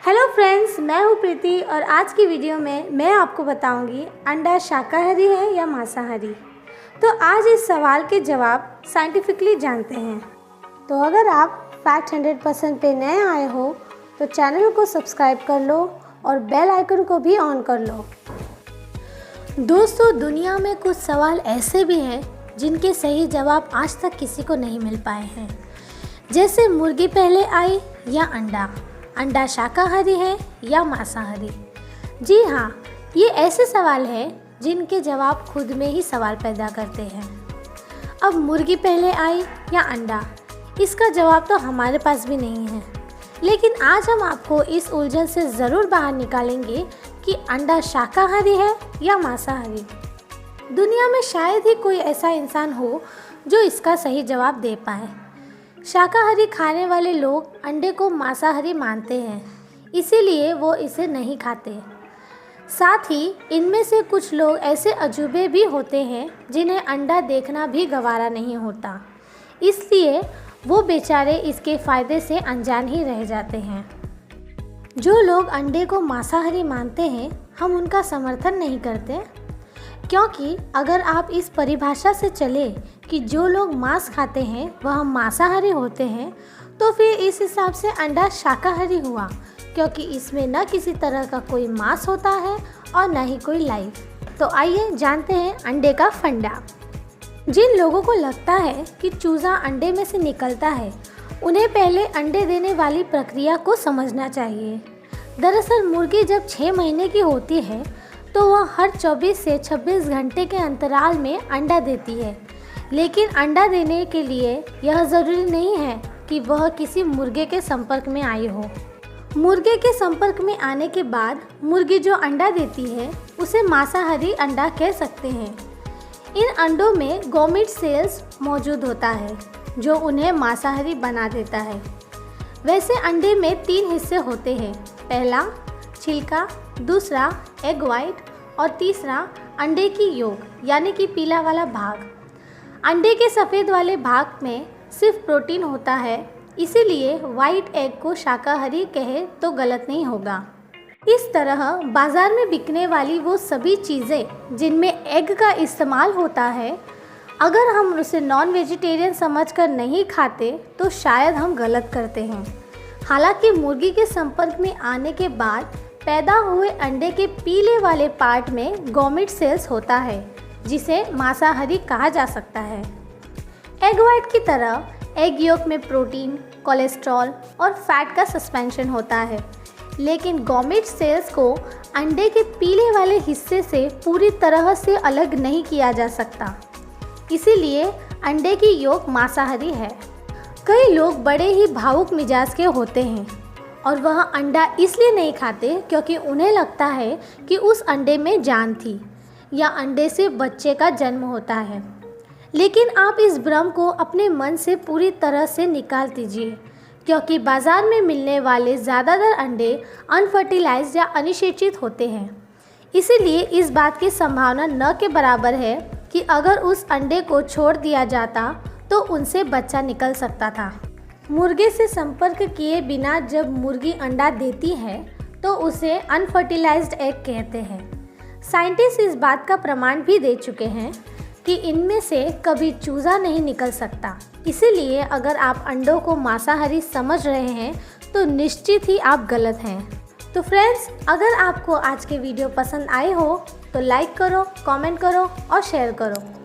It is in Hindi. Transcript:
हेलो फ्रेंड्स, मैं हूँ प्रीति और आज की वीडियो में मैं आपको बताऊंगी अंडा शाकाहारी है या मांसाहारी। तो आज इस सवाल के जवाब साइंटिफिकली जानते हैं। तो अगर आप फैक्ट 100% पे नए आए हो तो चैनल को सब्सक्राइब कर लो और बेल आइकन को भी ऑन कर लो। दोस्तों, दुनिया में कुछ सवाल ऐसे भी हैं जिनके सही जवाब आज तक किसी को नहीं मिल पाए हैं, जैसे मुर्गी पहले आई या अंडा शाकाहारी है या मांसाहारी। जी हाँ, ये ऐसे सवाल हैं जिनके जवाब खुद में ही सवाल पैदा करते हैं। अब मुर्गी पहले आई या अंडा, इसका जवाब तो हमारे पास भी नहीं है, लेकिन आज हम आपको इस उलझन से ज़रूर बाहर निकालेंगे कि अंडा शाकाहारी है या मांसाहारी। दुनिया में शायद ही कोई ऐसा इंसान हो जो इसका सही जवाब दे पाए। शाकाहारी खाने वाले लोग अंडे को मांसाहारी मानते हैं, इसीलिए वो इसे नहीं खाते। साथ ही इनमें से कुछ लोग ऐसे अजूबे भी होते हैं जिन्हें अंडा देखना भी गवारा नहीं होता, इसलिए वो बेचारे इसके फ़ायदे से अनजान ही रह जाते हैं। जो लोग अंडे को मांसाहारी मानते हैं, हम उनका समर्थन नहीं करते, क्योंकि अगर आप इस परिभाषा से चले कि जो लोग मांस खाते हैं वह मांसाहारी होते हैं, तो फिर इस हिसाब से अंडा शाकाहारी हुआ, क्योंकि इसमें न किसी तरह का कोई मांस होता है और न ही कोई लाइफ। तो आइए जानते हैं अंडे का फंडा। जिन लोगों को लगता है कि चूज़ा अंडे में से निकलता है, उन्हें पहले अंडे देने वाली प्रक्रिया को समझना चाहिए। दरअसल मुर्गी जब 6 महीने की होती है तो वह हर 24 से 26 घंटे के अंतराल में अंडा देती है, लेकिन अंडा देने के लिए यह ज़रूरी नहीं है कि वह किसी मुर्गे के संपर्क में आई हो। मुर्गे के संपर्क में आने के बाद मुर्गी जो अंडा देती है उसे मांसाहारी अंडा कह सकते हैं। इन अंडों में गॉमेट सेल्स मौजूद होता है जो उन्हें मांसाहारी बना देता है। वैसे अंडे में 3 हिस्से होते हैं, पहला छिलका, दूसरा एग वाइट और तीसरा अंडे की योक यानी कि पीला वाला भाग। अंडे के सफ़ेद वाले भाग में सिर्फ प्रोटीन होता है, इसीलिए वाइट एग को शाकाहारी कहे तो गलत नहीं होगा। इस तरह बाज़ार में बिकने वाली वो सभी चीज़ें जिनमें एग का इस्तेमाल होता है, अगर हम उसे नॉन वेजिटेरियन समझकर नहीं खाते तो शायद हम गलत करते हैं। हालांकि मुर्गी के संपर्क में आने के बाद पैदा हुए अंडे के पीले वाले पार्ट में गॉमेट सेल्स होता है, जिसे मांसाहारी कहा जा सकता है। एग वाइट की तरह एग योक में प्रोटीन, कोलेस्ट्रॉल और फैट का सस्पेंशन होता है, लेकिन गॉमेट सेल्स को अंडे के पीले वाले हिस्से से पूरी तरह से अलग नहीं किया जा सकता, इसीलिए अंडे की योक मांसाहारी है। कई लोग बड़े ही भावुक मिजाज के होते हैं और वह अंडा इसलिए नहीं खाते क्योंकि उन्हें लगता है कि उस अंडे में जान थी या अंडे से बच्चे का जन्म होता है। लेकिन आप इस भ्रम को अपने मन से पूरी तरह से निकाल दीजिए, क्योंकि बाज़ार में मिलने वाले ज़्यादातर अंडे अनफर्टिलाइज्ड या अनिषेचित होते हैं। इसीलिए इस बात की संभावना न के बराबर है कि अगर उस अंडे को छोड़ दिया जाता तो उनसे बच्चा निकल सकता था। मुर्गे से संपर्क किए बिना जब मुर्गी अंडा देती है तो उसे अनफर्टिलाइज्ड एग कहते हैं। साइंटिस्ट इस बात का प्रमाण भी दे चुके हैं कि इनमें से कभी चूज़ा नहीं निकल सकता। इसीलिए अगर आप अंडों को मांसाहारी समझ रहे हैं तो निश्चित ही आप गलत हैं। तो फ्रेंड्स, अगर आपको आज के वीडियो पसंद आए हो तो लाइक करो, कमेंट करो और शेयर करो।